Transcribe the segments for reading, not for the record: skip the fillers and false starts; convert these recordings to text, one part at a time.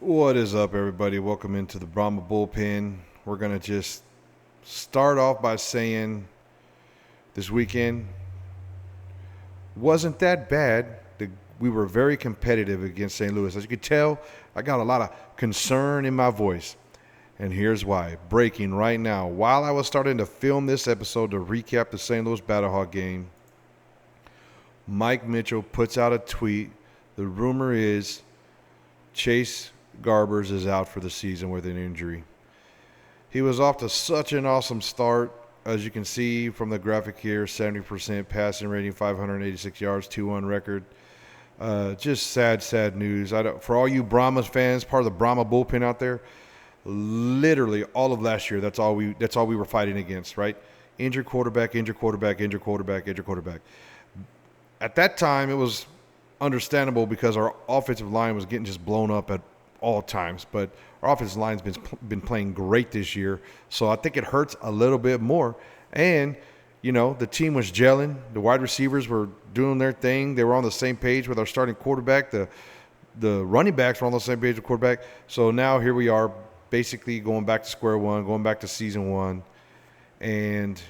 What is up, everybody? Welcome into the Brahma Bullpen. We're going to just start off by saying this weekend wasn't that bad. We were very competitive against St. Louis. As you can tell, I got a lot of concern in my voice. And here's why. Breaking right now. While I was starting to film this episode to recap the St. Louis Battlehawk game, Mike Mitchell puts out a tweet. The rumor is Chase Garbers is out for the season with an injury. He was off to such an awesome start. As you can see from the graphic here, 70% passing rating, 586 yards, 2-1 record. Just sad news. For all you Brahmas fans, part of the Brahma Bullpen out there, literally all of last year, that's all we were fighting against, right? Injured quarterback, injured quarterback, injured quarterback, injured quarterback. At that time, it was understandable because our offensive line was getting just blown up at all times, but our offensive line's been playing great this year, so I think it hurts a little bit more. And the team was gelling. The wide receivers were doing their thing. They were on the same page with our starting quarterback. The running backs were on the same page with quarterback. So now here we are, basically going back to square one, going back to season one. And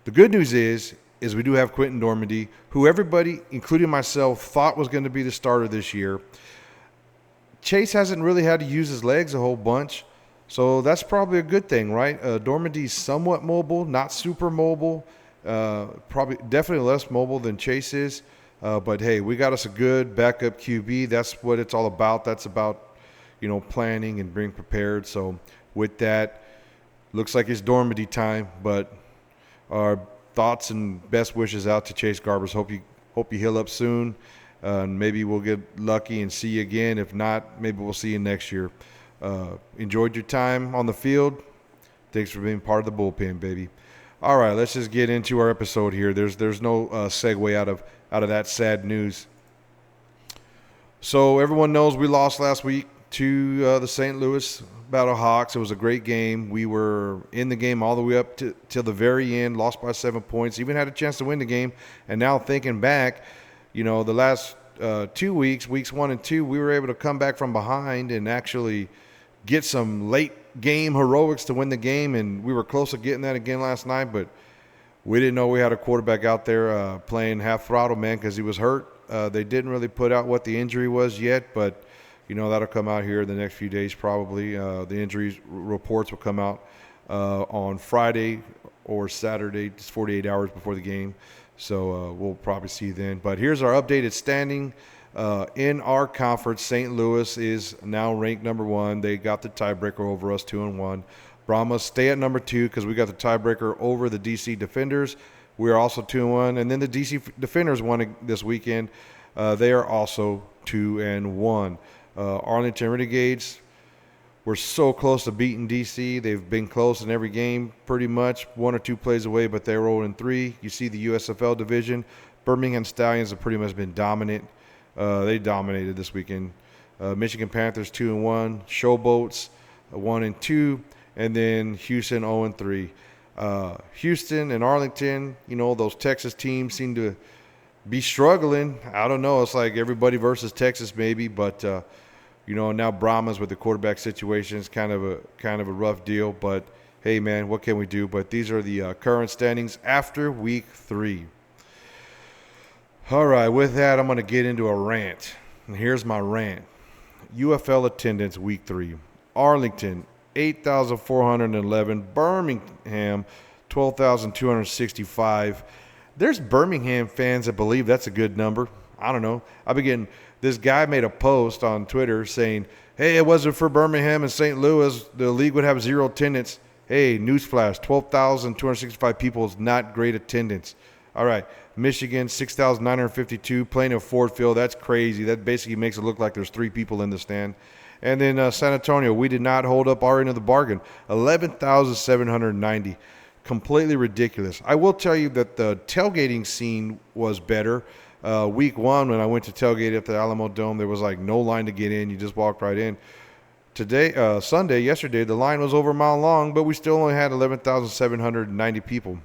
the good news is we do have Quentin Dormady, who everybody, including myself, thought was going to be the starter this year. Chase hasn't really had to use his legs a whole bunch, so that's probably a good thing, right? Dormady's somewhat mobile, not super mobile, definitely less mobile than Chase is. But hey, we got us a good backup QB. That's what it's all about. That's about planning and being prepared. So with that, looks like it's Dormady time. But our thoughts and best wishes out to Chase Garbers. Hope you heal up soon. Maybe we'll get lucky and see you again. If not, maybe we'll see you next year. Enjoyed your time on the field. Thanks for being part of the bullpen, baby. All right, let's just get into our episode here. There's no segue out of that sad news. So everyone knows we lost last week to the St. Louis Battlehawks. It was a great game. We were in the game all the way up till the very end, lost by 7 points, even had a chance to win the game. And now thinking back, the last 2 weeks, weeks 1 and 2, we were able to come back from behind and actually get some late game heroics to win the game. And we were close to getting that again last night, but we didn't know we had a quarterback out there playing half throttle, man, because he was hurt. They didn't really put out what the injury was yet, but that'll come out here in the next few days probably. The injury reports will come out on Friday or Saturday, just 48 hours before the game. So we'll probably see then. But here's our updated standing. In our conference, St. Louis is now ranked number 1. They got the tiebreaker over us, 2-1. Brahmas stay at number 2 because we got the tiebreaker over the DC Defenders. We are also 2-1. And then the DC Defenders won this weekend. They are also 2-1. Arlington Renegades, we're so close to beating DC. They've been close in every game pretty much, 1 or 2 plays away, but they're 0-3. You see the USFL division. Birmingham Stallions have pretty much been dominant. They dominated this weekend. Michigan Panthers 2-1. Showboats 1-2. And then Houston 0-3. Houston and Arlington, those Texas teams seem to be struggling. I don't know. It's like everybody versus Texas maybe, but now Brahmas with the quarterback situation is kind of a rough deal. But hey, man, what can we do? But these are the current standings after week 3. All right, with that, I'm going to get into a rant. And here's my rant. UFL attendance week 3. Arlington, 8,411. Birmingham, 12,265. There's Birmingham fans that believe that's a good number. I don't know. This guy made a post on Twitter saying, hey, it wasn't for Birmingham and St. Louis, the league would have 0 attendance. Hey, newsflash, 12,265 people is not great attendance. All right, Michigan, 6,952, playing at Ford Field. That's crazy. That basically makes it look like there's 3 people in the stand. And then San Antonio, we did not hold up our end of the bargain, 11,790. Completely ridiculous. I will tell you that the tailgating scene was better. Week 1, when I went to tailgate at the Alamo Dome, there was like no line to get in. You just walked right in. Yesterday, the line was over a mile long, but we still only had 11,790 people.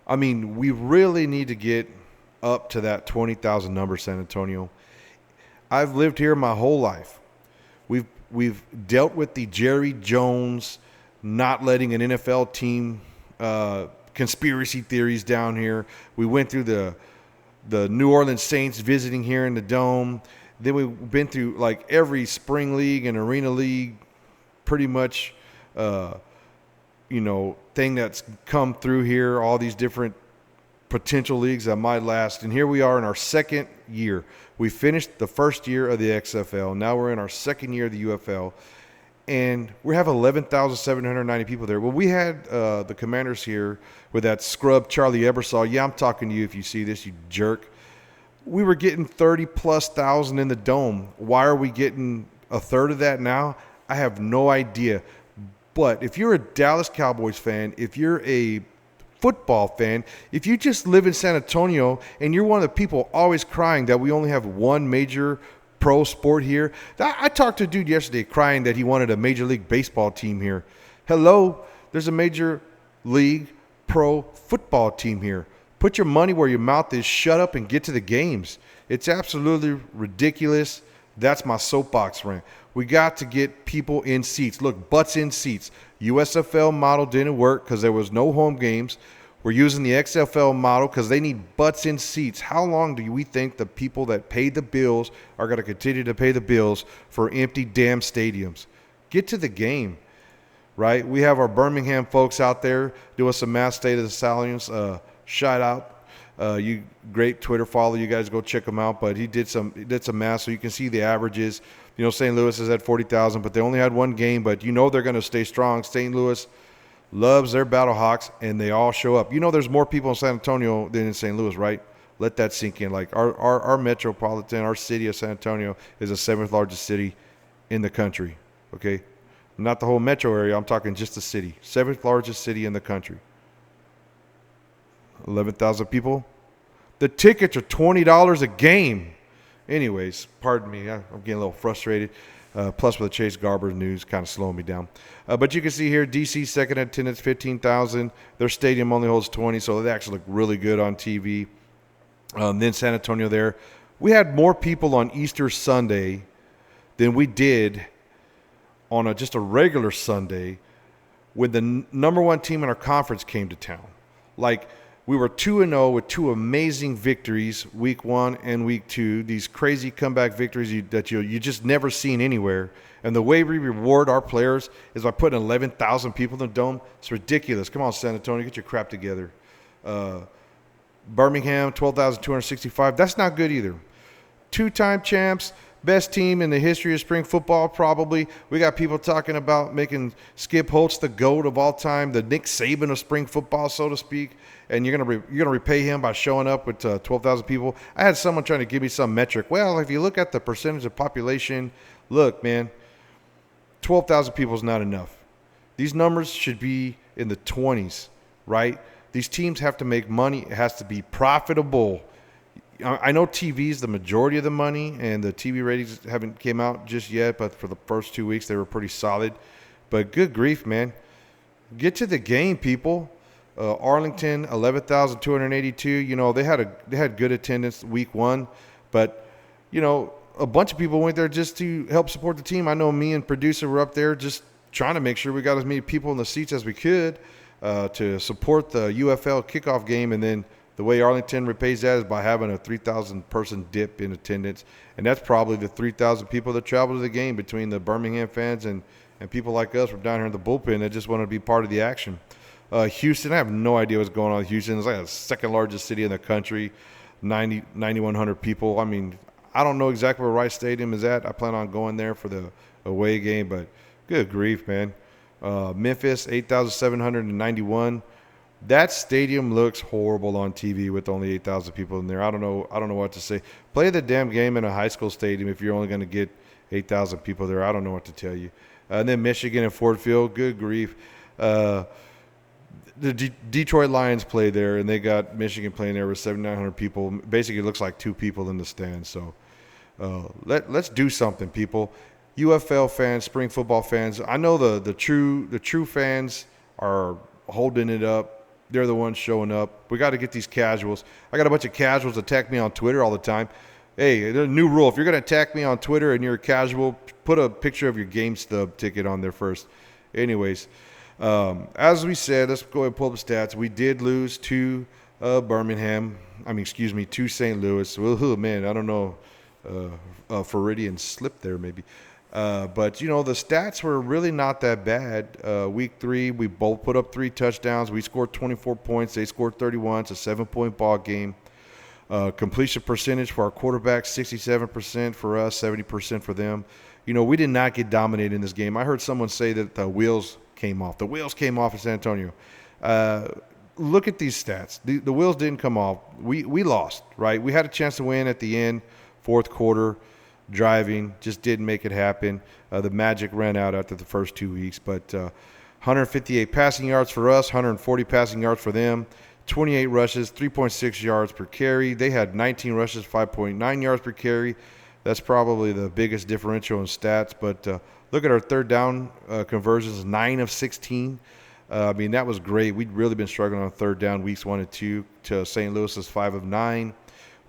I mean, we really need to get up to that 20,000 number, San Antonio. I've lived here my whole life. We've dealt with the Jerry Jones not letting an NFL team conspiracy theories down here. We went through the New Orleans Saints visiting here in the Dome. Then we've been through like every spring league and arena league, pretty much, thing that's come through here, all these different potential leagues that might last. And here we are in our second year. We finished the first year of the XFL. Now we're in our second year of the UFL. And we have 11,790 people there. Well, we had the Commanders here with that scrub Charlie Ebersol. Yeah, I'm talking to you if you see this, you jerk. We were getting 30+ thousand in the Dome. Why are we getting a third of that now? I have no idea. But if you're a Dallas Cowboys fan, if you're a football fan, if you just live in San Antonio and you're one of the people always crying that we only have one major pro sport here. I talked to a dude yesterday crying that he wanted a Major League Baseball team here. Hello, there's a Major League Pro Football team here. Put your money where your mouth is. Shut up and get to the games. It's absolutely ridiculous. That's my soapbox rant. We got to get people in seats. Look, butts in seats. USFL model didn't work because there was no home games. We're using the XFL model because they need butts in seats. How long do we think the people that paid the bills are going to continue to pay the bills for empty damn stadiums? Get to the game, right? We have our Birmingham folks out there doing some mass state of the Stallions. Shout out. You great Twitter follow. You guys go check him out. But he did some math, so you can see the averages. St. Louis is at 40,000, but they only had one game. But they're going to stay strong. St. Louis loves their Battle Hawks, and they all show up. There's more people in San Antonio than in St. Louis, right? Let that sink in. Like our metropolitan, our city of San Antonio is the 7th largest city in the country. Okay, not the whole metro area. I'm talking just the city. 7th largest city in the country. 11,000 people. The tickets are $20 a game. Anyways, pardon me. I'm getting a little frustrated. Plus with the Chase Garber news kind of slowing me down. But you can see here, DC second attendance, 15,000. Their stadium only holds 20, so they actually look really good on TV. Then San Antonio there. We had more people on Easter Sunday than we did on just a regular Sunday when the number one team in our conference came to town. Like, we were 2-0 with two amazing victories, week 1 and week 2. These crazy comeback victories that you just never seen anywhere. And the way we reward our players is by putting 11,000 people in the Dome. It's ridiculous. Come on, San Antonio, get your crap together. Birmingham, 12,265. That's not good either. 2-time champs. Best team in the history of spring football, probably. We got people talking about making Skip Holtz the GOAT of all time, the Nick Saban of spring football, so to speak. And you're gonna repay him by showing up with 12,000 people. I had someone trying to give me some metric. Well, if you look at the percentage of population, look, man, 12,000 people is not enough. These numbers should be in the 20s, right? These teams have to make money. It has to be profitable. I know TV is the majority of the money, and the TV ratings haven't came out just yet, but for the first 2 weeks, they were pretty solid. But good grief, man. Get to the game, people. Arlington, 11,282. They had good attendance week 1, but, a bunch of people went there just to help support the team. I know me and producer were up there just trying to make sure we got as many people in the seats as we could to support the UFL kickoff game, and then the way Arlington repays that is by having a 3,000-person dip in attendance. And that's probably the 3,000 people that travel to the game between the Birmingham fans and people like us from down here in the bullpen that just want to be part of the action. Houston, I have no idea what's going on with Houston. It's like the second largest city in the country, 9,100 people. I mean, I don't know exactly where Rice Stadium is at. I plan on going there for the away game, but good grief, man. Memphis, 8,791. That stadium looks horrible on TV with only 8,000 people in there. I don't know what to say. Play the damn game in a high school stadium if you're only going to get 8,000 people there. I don't know what to tell you. And then Michigan and Ford Field, good grief. The Detroit Lions play there, and they got Michigan playing there with 7,900 people. Basically, it looks like 2 people in the stands. So let's do something, people. UFL fans, spring football fans. I know the true fans are holding it up. They're the ones showing up. We got to get these casuals. I got a bunch of casuals attack me on Twitter all the time. Hey, a new rule. If you're going to attack me on Twitter and you're a casual, put a picture of your GameStop ticket on there first. Anyways, as we said, let's go ahead and pull up the stats. We did lose to to St. Louis. Well, man, I don't know. Floridian slip there maybe. But, the stats were really not that bad. Week 3, we both put up 3 touchdowns. We scored 24 points. They scored 31. It's a 7-point ball game. Completion percentage for our quarterback, 67% for us, 70% for them. We did not get dominated in this game. I heard someone say that the wheels came off. The wheels came off in San Antonio. Look at these stats. The wheels didn't come off. We lost, right? We had a chance to win at the end, fourth quarter, driving, just didn't make it happen. The magic ran out after the first 2 weeks. But 158 passing yards for us, 140 passing yards for them. 28 rushes, 3.6 yards per carry. They had 19 rushes, 5.9 yards per carry. That's probably the biggest differential in stats. But look at our third down conversions, 9 of 16. That was great. We'd really been struggling on third down weeks 1 and 2 to St. Louis's 5 of 9.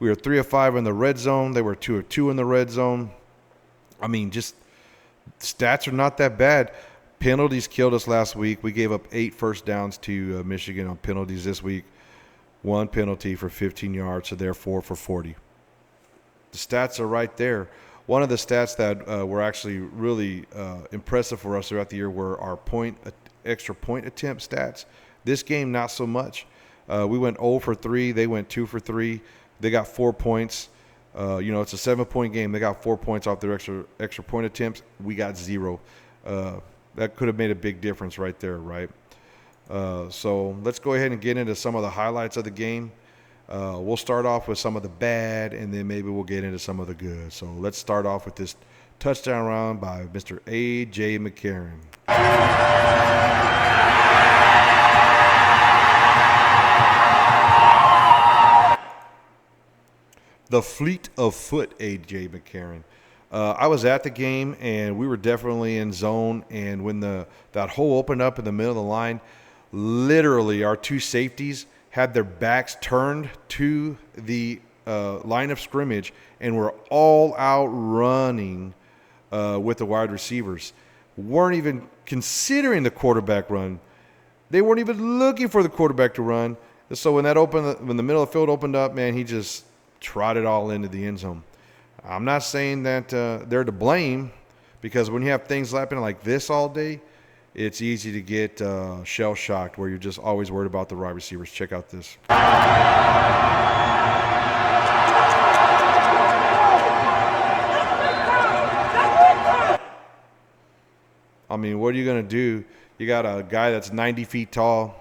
We were 3 of 5 in the red zone. They were 2 of 2 in the red zone. Just stats are not that bad. Penalties killed us last week. We gave up 8 first downs to Michigan on penalties this week. 1 penalty for 15 yards, so therefore for 40. The stats are right there. One of the stats that were actually really impressive for us throughout the year were our extra point attempt stats. This game, not so much. We went 0 for 3. They went 2 for 3. They got 4 points. It's a 7-point game. They got 4 points off their extra point attempts. We got 0. That could have made a big difference right there, right? So let's go ahead and get into some of the highlights of the game. We'll start off with some of the bad, and then maybe we'll get into some of the good. So let's start off with this touchdown run by Mr. A.J. McCarron. The fleet of foot, A.J. McCarron. I was at the game, and we were definitely in zone. And when that hole opened up in the middle of the line, literally our 2 safeties had their backs turned to the line of scrimmage and were all out running with the wide receivers. Weren't even considering the quarterback run. They weren't even looking for the quarterback to run. So when the middle of the field opened up, man, he just trotted all into the end zone. I'm not saying that they're to blame, because when you have things happening like this all day, it's easy to get shell-shocked where you're just always worried about the wide receivers. Check out this. What are you going to do? You got a guy that's 90 feet tall.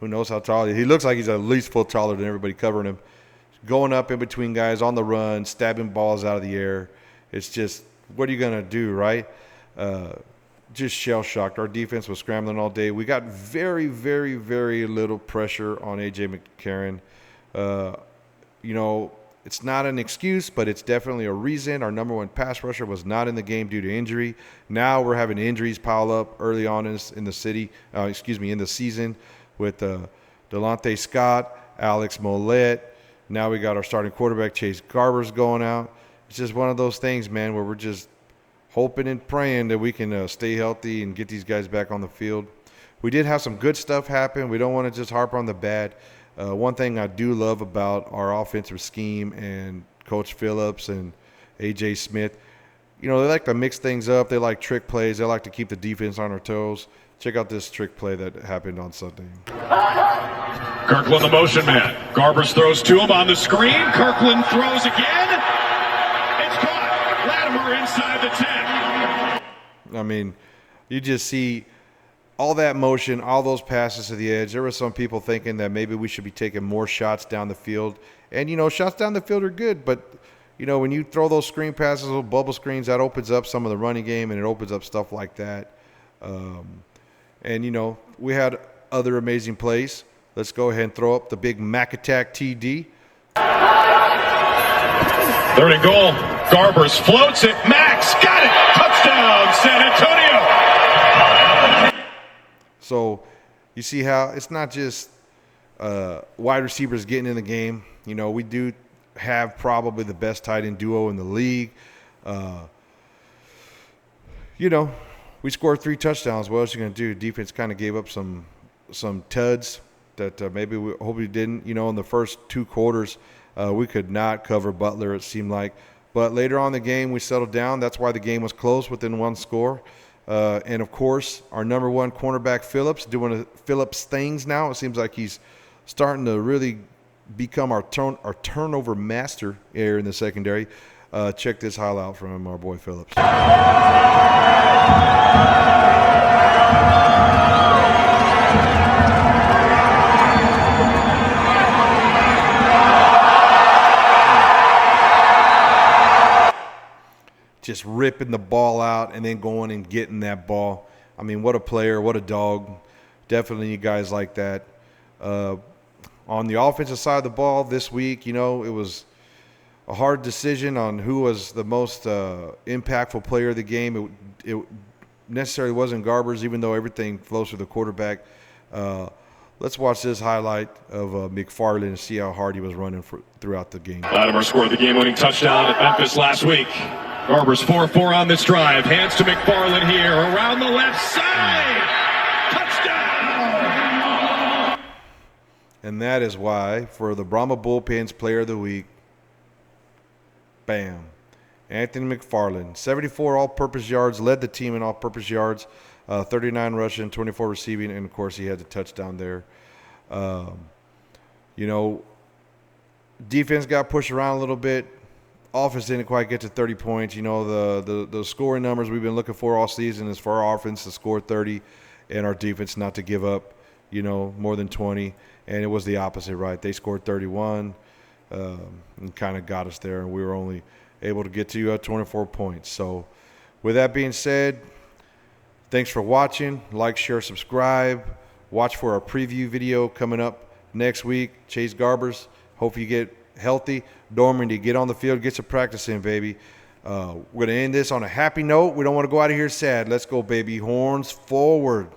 Who knows how tall he is? He looks like he's at least a foot taller than everybody covering him. Going up in between guys on the run, stabbing balls out of the air. It's just, what are you going to do, right? Just shell-shocked. Our defense was scrambling all day. We got very, very, very little pressure on A.J. McCarron. It's not an excuse, but it's definitely a reason. Our number 1 pass rusher was not in the game due to injury. Now we're having injuries pile up early on in the season with Delonte Scott, Alex Mollett. Now we got our starting quarterback, Chase Garbers, going out. It's just one of those things, man, where we're just hoping and praying that we can stay healthy and get these guys back on the field. We did have some good stuff happen. We don't want to just harp on the bad. One thing I do love about our offensive scheme and Coach Phillips and A.J. Smith, they like to mix things up. They like trick plays. They like to keep the defense on their toes. Check out this trick play that happened on Sunday. Kirkland, the motion man. Garbers throws to him on the screen. Kirkland throws again. It's caught. Latimer inside the 10. You just see all that motion, all those passes to the edge. There were some people thinking that maybe we should be taking more shots down the field. And, shots down the field are good. But, when you throw those screen passes, those bubble screens, that opens up some of the running game, and it opens up stuff like that. We had other amazing plays. Let's go ahead and throw up the big Mac Attack TD. 3rd and goal. Garbers floats it. Max got it. Touchdown, San Antonio. So you see how it's not just wide receivers getting in the game. We do have probably the best tight end duo in the league. You know, we scored 3 touchdowns. What else are you going to do? Defense kind of gave up some tuds that maybe we hope we didn't. You know, in the first 2 quarters, we could not cover Butler, it seemed like. But later on in the game, we settled down. That's why the game was close within 1 score. And, of course, our number 1 cornerback, Phillips, doing Phillips things now. It seems like he's starting to really become our turnover master here in the secondary. Check this highlight from our boy Phillips. Just ripping the ball out and then going and getting that ball. I mean, what a player, what a dog. Definitely guys like that. On the offensive side of the ball this week, you know, it was a hard decision on who was the most impactful player of the game. It necessarily wasn't Garbers, even though everything flows through the quarterback. Let's watch this highlight of McFarland and see how hard he was running throughout the game. Latimer scored the game-winning touchdown at Memphis last week. Garbers 4-4 on this drive. Hands to McFarland here. Around the left side. Touchdown! And that is why, for the Brahma Bullpen's Player of the Week, bam, Anthony McFarland. 74 all-purpose yards, led the team in all-purpose yards, 39 rushing, 24 receiving, and, of course, he had the touchdown there. You know, defense got pushed around a little bit. Offense didn't quite get to 30 points. You know, the scoring numbers we've been looking for all season is for our offense to score 30 and our defense not to give up, you know, more than 20. And it was the opposite, right? They scored 31 and kind of got us there, and we were only able to get to 24 points. So with that being said, thanks for watching. Like, share, subscribe. Watch for our preview video coming up next week. Chase Garbers. Hope you get healthy. Normandy, get on the field, get some practice in, baby. We're going to end this on a happy note. We don't want to go out of here sad. Let's go, baby. Horns forward.